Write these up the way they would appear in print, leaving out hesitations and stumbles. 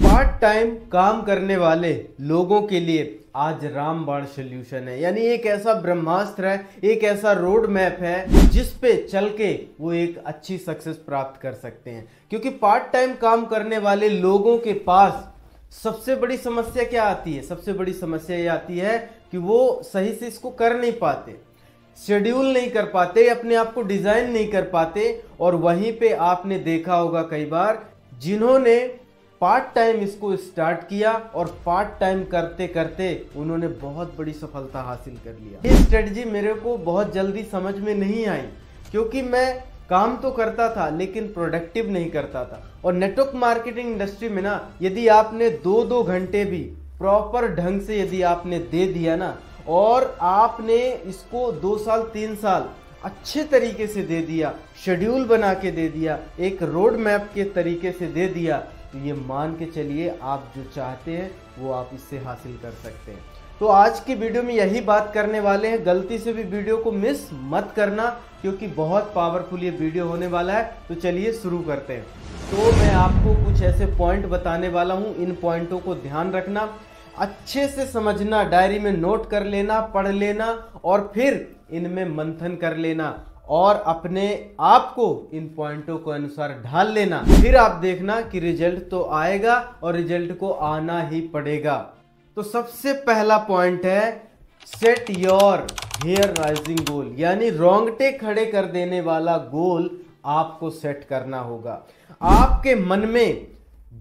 Part time काम करने वाले लोगों के लिए आज रामबाण सॉल्यूशन है, यानी एक ऐसा ब्रह्मास्त्र है, एक ऐसा रोड मैप है जिस पे चल के वो एक अच्छी सक्सेस प्राप्त कर सकते हैं। क्योंकि पार्ट टाइम काम करने वाले लोगों के पास सबसे बड़ी समस्या क्या आती है? सबसे बड़ी समस्या ये आती है कि वो सही से इसको कर नहीं पाते, शेड्यूल नहीं कर पाते, अपने आप को डिजाइन नहीं कर पाते। और वहीं पे आपने देखा होगा कई बार जिन्होंने पार्ट टाइम इसको स्टार्ट किया और पार्ट टाइम करते करते उन्होंने बहुत बड़ी सफलता हासिल कर लिया। ये स्ट्रेटजी मेरे को बहुत जल्दी समझ में नहीं आई, क्योंकि मैं काम तो करता था लेकिन प्रोडक्टिव नहीं करता था। और नेटवर्क मार्केटिंग इंडस्ट्री में ना, यदि आपने 2-2 घंटे भी प्रॉपर ढंग से यदि आपने दे दिया ना, और आपने इसको 2 साल 3 साल अच्छे तरीके से दे दिया, शेड्यूल बना के दे दिया, एक रोड मैप के तरीके से दे दिया, तो ये मान के चलिए आप जो चाहते हैं वो आप इससे हासिल कर सकते हैं। तो आज की वीडियो में यही बात करने वाले हैं। गलती से भी वीडियो को मिस मत करना, क्योंकि बहुत पावरफुल ये वीडियो होने वाला है। तो चलिए शुरू करते हैं। तो मैं आपको कुछ ऐसे पॉइंट बताने वाला हूं, इन पॉइंटों को ध्यान रखना, अच्छे से समझना, डायरी में नोट कर लेना, पढ़ लेना और फिर इनमें मंथन कर लेना और अपने आप को इन पॉइंटों के अनुसार ढाल लेना। फिर आप देखना कि रिजल्ट तो आएगा और रिजल्ट को आना ही पड़ेगा। तो सबसे पहला पॉइंट है सेट योर हेयर राइजिंग गोल, यानी रोंगटे खड़े कर देने वाला गोल आपको सेट करना होगा। आपके मन में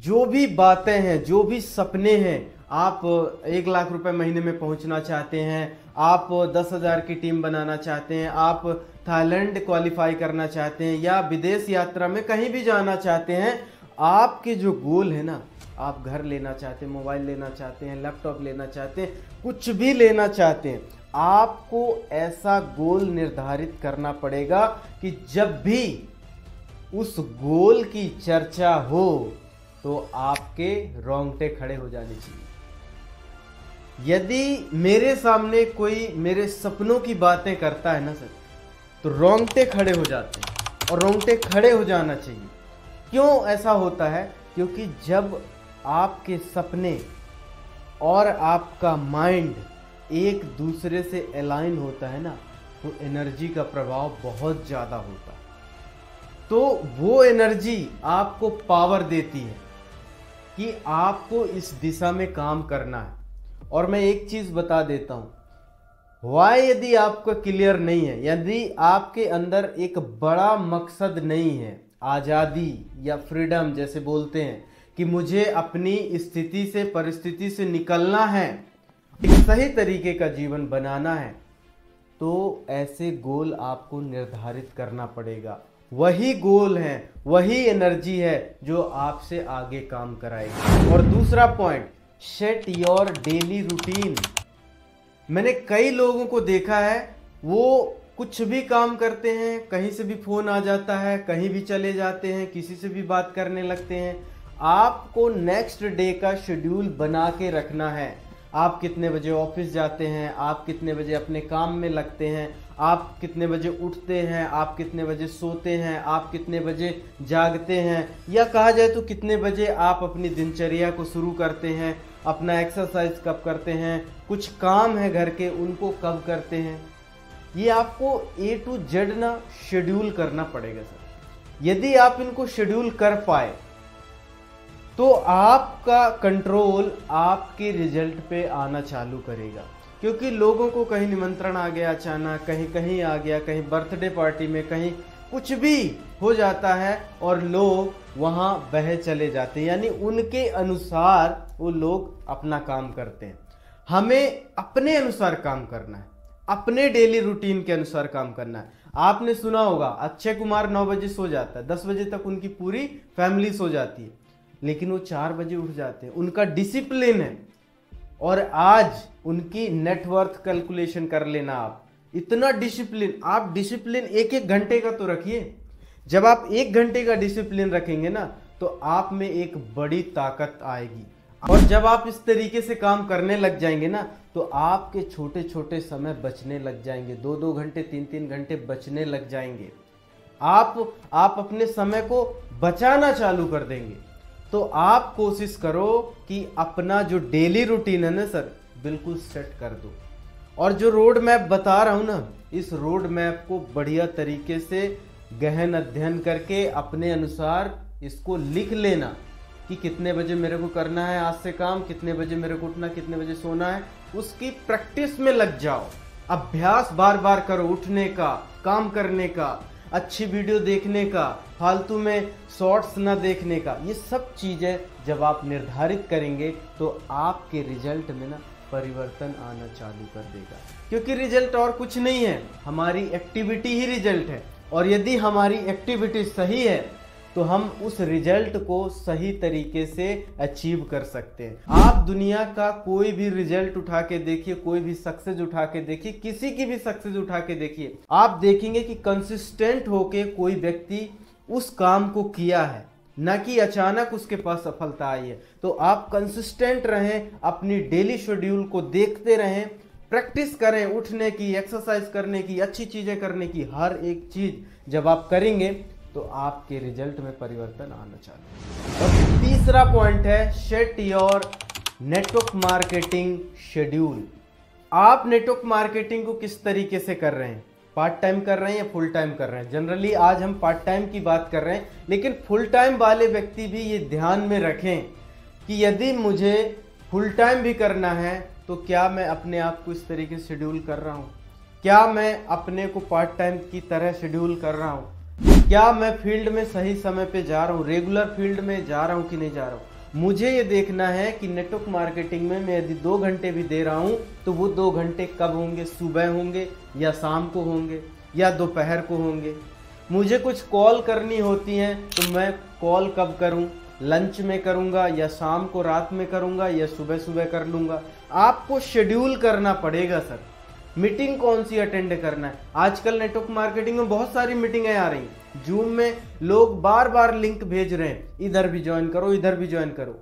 जो भी बातें हैं, जो भी सपने हैं, आप 1 लाख रुपए महीने में पहुंचना चाहते हैं, आप 10,000 की टीम बनाना चाहते हैं, आप थाईलैंड क्वालिफाई करना चाहते हैं या विदेश यात्रा में कहीं भी जाना चाहते हैं, आपके जो गोल है ना, आप घर लेना चाहते हैं, मोबाइल लेना चाहते हैं, लैपटॉप लेना चाहते हैं, कुछ भी लेना चाहते हैं, आपको ऐसा गोल निर्धारित करना पड़ेगा कि जब भी उस गोल की चर्चा हो तो आपके रोंगटे खड़े हो जाने चाहिए। यदि मेरे सामने कोई मेरे सपनों की बातें करता है ना सर, तो रोंगटे खड़े हो जाते हैं और रोंगटे खड़े हो जाना चाहिए। क्यों ऐसा होता है? क्योंकि जब आपके सपने और आपका माइंड एक दूसरे से अलाइन होता है ना, तो एनर्जी का प्रभाव बहुत ज़्यादा होता है। तो वो एनर्जी आपको पावर देती है कि आपको इस दिशा में काम करना है। और मैं एक चीज बता देता हूं, वाई यदि आपका क्लियर नहीं है, यदि आपके अंदर एक बड़ा मकसद नहीं है, आज़ादी या फ्रीडम जैसे बोलते हैं कि मुझे अपनी स्थिति से, परिस्थिति से निकलना है, एक सही तरीके का जीवन बनाना है, तो ऐसे गोल आपको निर्धारित करना पड़ेगा। वही गोल है, वही एनर्जी है जो आपसे आगे काम कराएगी। और दूसरा point, set your daily routine. मैंने कई लोगों को देखा है, वो कुछ भी काम करते हैं, कहीं से भी फोन आ जाता है, कहीं भी चले जाते हैं, किसी से भी बात करने लगते हैं। आपको नेक्स्ट डे का शेड्यूल बना के रखना है। आप कितने बजे ऑफिस जाते हैं, आप कितने बजे अपने काम में लगते हैं, आप कितने बजे उठते हैं, आप कितने बजे सोते हैं, आप कितने बजे जागते हैं, या कहा जाए तो कितने बजे आप अपनी दिनचर्या को शुरू करते हैं, अपना एक्सरसाइज कब करते हैं, कुछ काम है घर के उनको कब करते हैं। ये आपको A to Z ना शेड्यूल करना पड़ेगा सर। यदि आप इनको शेड्यूल कर पाए तो आपका कंट्रोल आपके रिजल्ट पे आना चालू करेगा। क्योंकि लोगों को कहीं निमंत्रण आ गया अचानक, कहीं कहीं आ गया, कहीं बर्थडे पार्टी में, कहीं कुछ भी हो जाता है और लोग वहाँ बह चले जाते हैं, यानी उनके अनुसार वो लोग अपना काम करते हैं। हमें अपने अनुसार काम करना है, अपने डेली रूटीन के अनुसार काम करना है। आपने सुना होगा अक्षय कुमार 9 बजे सो जाता है, 10 बजे तक उनकी पूरी फैमिली सो जाती है, लेकिन वो 4 बजे उठ जाते हैं। उनका डिसिप्लिन है। और आज उनकी नेटवर्थ कैलकुलेशन कर लेना आप, इतना डिसिप्लिन, आप डिसिप्लिन 1-1 घंटे का तो रखिए। जब आप 1 घंटे का डिसिप्लिन रखेंगे ना, तो आप में एक बड़ी ताकत आएगी। और जब आप इस तरीके से काम करने लग जाएंगे ना, तो आपके छोटे छोटे समय बचने लग जाएंगे, 2-2 घंटे 3-3 घंटे बचने लग जाएंगे। आप अपने समय को बचाना चालू कर देंगे। तो आप कोशिश करो कि अपना जो डेली रूटीन है ना सर, बिल्कुल सेट कर दो। और जो रोड मैप बता रहा हूँ ना, इस रोड मैप को बढ़िया तरीके से गहन अध्ययन करके अपने अनुसार इसको लिख लेना कि कितने बजे मेरे को करना है आज से काम, कितने बजे मेरे को उठना, कितने बजे सोना है। उसकी प्रैक्टिस में लग जाओ, अभ्यास बार बार करो, उठने का, काम करने का, अच्छी वीडियो देखने का, फालतू में शॉर्ट्स ना देखने का। ये सब चीजें जब आप निर्धारित करेंगे तो आपके रिजल्ट में ना परिवर्तन आना चालू कर देगा। क्योंकि रिजल्ट और कुछ नहीं है, हमारी एक्टिविटी ही रिजल्ट है। और यदि हमारी एक्टिविटी सही है तो हम उस रिजल्ट को सही तरीके से अचीव कर सकते हैं। आप दुनिया का कोई भी रिजल्ट उठा के देखिए, कोई भी सक्सेस उठा के देखिए, किसी की भी सक्सेस उठा के देखिए, आप देखेंगे कि कंसिस्टेंट होके कोई व्यक्ति उस काम को किया है, ना कि अचानक उसके पास सफलता आई है। तो आप कंसिस्टेंट रहें, अपनी डेली शेड्यूल को देखते रहें, प्रैक्टिस करें उठने की, एक्सरसाइज करने की, अच्छी चीजें करने की। हर एक चीज जब आप करेंगे तो आपके रिजल्ट में परिवर्तन आना चाहिए। और तीसरा पॉइंट है set your network marketing schedule. आप नेटवर्क मार्केटिंग को किस तरीके से कर रहे हैं, पार्ट टाइम कर रहे हैं या फुल टाइम कर रहे हैं। जनरली आज हम पार्ट टाइम की बात कर रहे हैं, लेकिन फुल टाइम वाले व्यक्ति भी ये ध्यान में रखें कि यदि मुझे फुल टाइम भी करना है तो क्या मैं अपने आप को इस तरीके से शेड्यूल कर रहा हूँ, क्या मैं अपने को पार्ट टाइम की तरह शेड्यूल कर रहा हूँ, क्या मैं फील्ड में सही समय पे जा रहा हूँ, रेगुलर फील्ड में जा रहा हूँ कि नहीं जा रहा हूँ। मुझे ये देखना है कि नेटवर्क मार्केटिंग में मैं यदि 2 घंटे भी दे रहा हूँ तो वो 2 घंटे कब होंगे, सुबह होंगे या शाम को होंगे या दोपहर को होंगे। मुझे कुछ कॉल करनी होती हैं तो मैं कॉल कब करूँ, लंच में करूँगा या शाम को रात में करूँगा या सुबह सुबह कर लूँगा। आपको शेड्यूल करना पड़ेगा सर। मीटिंग कौन सी अटेंड करना है। आजकल नेटवर्क मार्केटिंग में बहुत सारी मीटिंगें आ रही हैं, जूम में लोग बार बार लिंक भेज रहे हैं, इधर भी ज्वाइन करो, इधर भी ज्वाइन करो।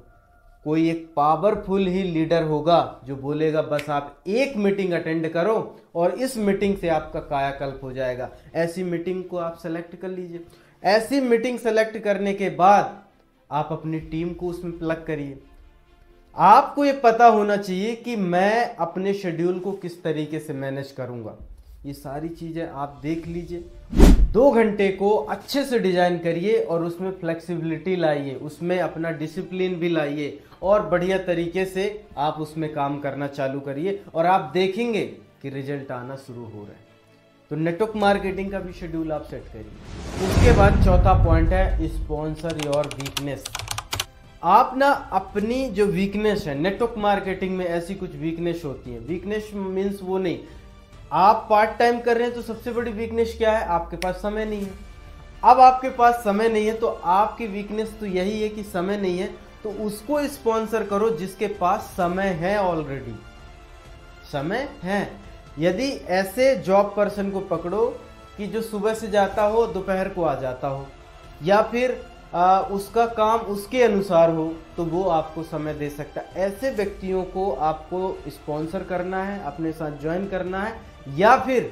कोई एक पावरफुल ही लीडर होगा जो बोलेगा बस आप एक मीटिंग अटेंड करो और इस मीटिंग से आपका कायाकल्प हो जाएगा। ऐसी मीटिंग को आप सेलेक्ट कर लीजिए। ऐसी मीटिंग सेलेक्ट करने के बाद आप अपनी टीम को उसमें प्लग करिए। आपको ये पता होना चाहिए कि मैं अपने शेड्यूल को किस तरीके से मैनेज करूंगा। ये सारी चीजें आप देख लीजिए। 2 घंटे को अच्छे से डिजाइन करिए और उसमें फ्लेक्सिबिलिटी लाइए, उसमें अपना डिसिप्लिन भी लाइए और बढ़िया तरीके से आप उसमें काम करना चालू करिए और आप देखेंगे कि रिजल्ट आना शुरू हो रहा है। तो नेटवर्क मार्केटिंग का भी शेड्यूल आप सेट करिए। उसके बाद चौथा पॉइंट है स्पॉन्सर योर वीकनेस। आप ना अपनी जो वीकनेस है, नेटवर्क मार्केटिंग में ऐसी कुछ वीकनेस होती है। वीकनेस मीन्स वो नहीं, आप पार्ट टाइम कर रहे हैं तो सबसे बड़ी वीकनेस क्या है, आपके पास समय नहीं है। अब आपके पास समय नहीं है तो आपकी वीकनेस तो यही है कि समय नहीं है, तो उसको स्पॉन्सर करो जिसके पास समय है, ऑलरेडी समय है। यदि ऐसे जॉब पर्सन को पकड़ो कि जो सुबह से जाता हो दोपहर को आ जाता हो, या फिर उसका काम उसके अनुसार हो, तो वो आपको समय दे सकता है। ऐसे व्यक्तियों को आपको स्पॉन्सर करना है, अपने साथ ज्वाइन करना है, या फिर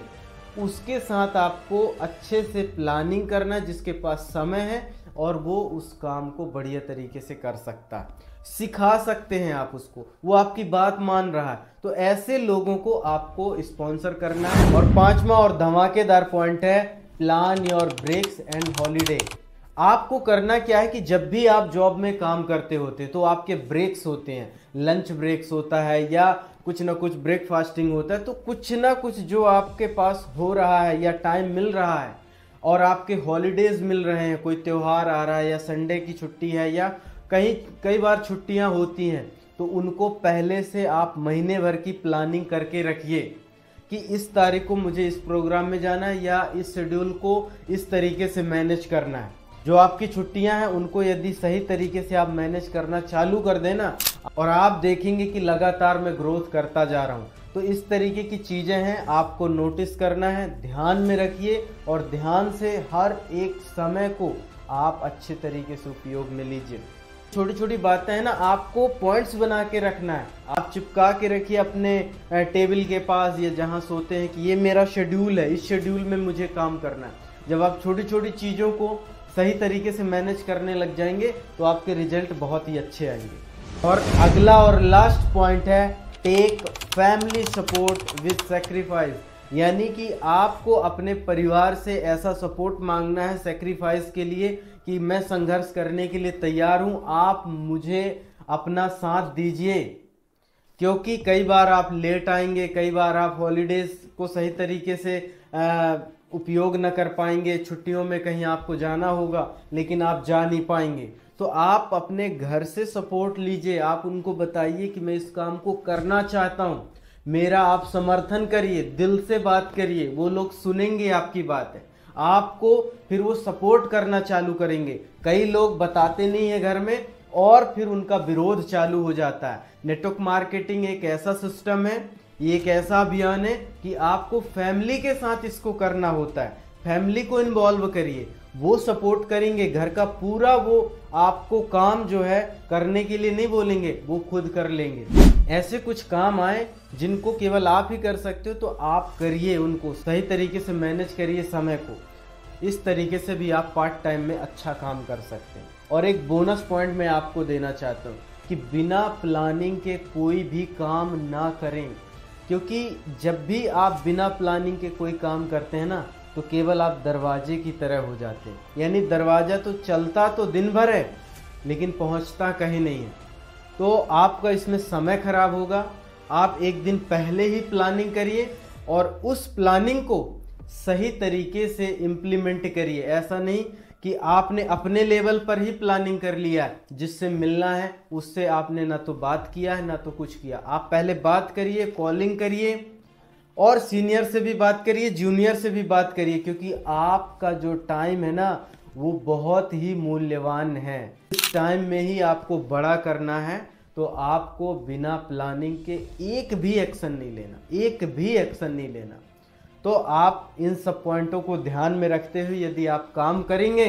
उसके साथ आपको अच्छे से प्लानिंग करना है जिसके पास समय है और वो उस काम को बढ़िया तरीके से कर सकता है। सिखा सकते हैं आप उसको, वो आपकी बात मान रहा है, तो ऐसे लोगों को आपको स्पॉन्सर करना है। और 5वां और धमाकेदार पॉइंट है plan your breaks and holiday. आपको करना क्या है कि जब भी आप जॉब में काम करते होते तो आपके ब्रेक्स होते हैं, लंच ब्रेक्स होता है या कुछ ना कुछ ब्रेकफास्टिंग होता है, तो कुछ ना कुछ जो आपके पास हो रहा है या टाइम मिल रहा है और आपके हॉलीडेज मिल रहे हैं, कोई त्यौहार आ रहा है या संडे की छुट्टी है या कई बार छुट्टियां होती हैं, तो उनको पहले से आप महीने भर की प्लानिंग करके रखिए कि इस तारीख को मुझे इस प्रोग्राम में जाना है या इस शेड्यूल को इस तरीके से मैनेज करना है। जो आपकी छुट्टियां हैं उनको यदि सही तरीके से आप मैनेज करना चालू कर देना और आप देखेंगे कि लगातार मैं ग्रोथ करता जा रहा हूं। तो इस तरीके की चीजें हैं, आपको नोटिस करना है, ध्यान में रखिए और ध्यान से हर एक समय को आप अच्छे तरीके से उपयोग में लीजिए। छोटी छोटी बातें हैं ना, आपको पॉइंट्स बना के रखना है, आप चिपका के रखिए अपने टेबल के पास या जहां सोते हैं कि ये मेरा शेड्यूल है, इस शेड्यूल में मुझे काम करना है। जब आप छोटी छोटी चीज़ों को सही तरीके से मैनेज करने लग जाएंगे तो आपके रिजल्ट बहुत ही अच्छे आएंगे। और अगला और लास्ट पॉइंट है take family support with sacrifice, यानी कि आपको अपने परिवार से ऐसा सपोर्ट मांगना है सेक्रीफाइस के लिए कि मैं संघर्ष करने के लिए तैयार हूं, आप मुझे अपना साथ दीजिए। क्योंकि कई बार आप लेट आएंगे, कई बार आप हॉलीडेज को सही तरीके से उपयोग न कर पाएंगे, छुट्टियों में कहीं आपको जाना होगा लेकिन आप जा नहीं पाएंगे, तो आप अपने घर से सपोर्ट लीजिए। आप उनको बताइए कि मैं इस काम को करना चाहता हूं, मेरा आप समर्थन करिए, दिल से बात करिए, वो लोग सुनेंगे आपकी बात है, आपको फिर वो सपोर्ट करना चालू करेंगे। कई लोग बताते नहीं है घर में और फिर उनका विरोध चालू हो जाता है। नेटवर्क मार्केटिंग एक ऐसा सिस्टम है, ये एक ऐसा अभियान है कि आपको फैमिली के साथ इसको करना होता है। फैमिली को इन्वॉल्व करिए, वो सपोर्ट करेंगे, घर का पूरा वो आपको काम जो है करने के लिए नहीं बोलेंगे, वो खुद कर लेंगे। ऐसे कुछ काम आए जिनको केवल आप ही कर सकते हो तो आप करिए, उनको सही तरीके से मैनेज करिए समय को। इस तरीके से भी आप पार्ट टाइम में अच्छा काम कर सकते हैं। और एक बोनस पॉइंट मैं आपको देना चाहता हूँ कि बिना प्लानिंग के कोई भी काम ना करें, क्योंकि जब भी आप बिना प्लानिंग के कोई काम करते हैं ना तो केवल आप दरवाजे की तरह हो जाते हैं। यानी दरवाजा तो चलता तो दिन भर है लेकिन पहुंचता कहीं नहीं है, तो आपका इसमें समय खराब होगा। आप एक दिन पहले ही प्लानिंग करिए और उस प्लानिंग को सही तरीके से इम्प्लीमेंट करिए। ऐसा नहीं कि आपने अपने लेवल पर ही प्लानिंग कर लिया, जिससे मिलना है उससे आपने ना तो बात किया है ना तो कुछ किया। आप पहले बात करिए, कॉलिंग करिए और सीनियर से भी बात करिए, जूनियर से भी बात करिए, क्योंकि आपका जो टाइम है ना वो बहुत ही मूल्यवान है। इस टाइम में ही आपको बड़ा करना है, तो आपको बिना प्लानिंग के एक भी एक्शन नहीं लेना, एक भी एक्शन नहीं लेना। तो आप इन सब पॉइंटों को ध्यान में रखते हुए यदि आप काम करेंगे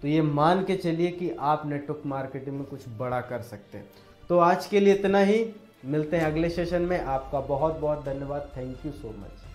तो ये मान के चलिए कि आप नेटवर्क मार्केटिंग में कुछ बड़ा कर सकते हैं। तो आज के लिए इतना ही, मिलते हैं अगले सेशन में। आपका बहुत बहुत धन्यवाद। Thank you so much.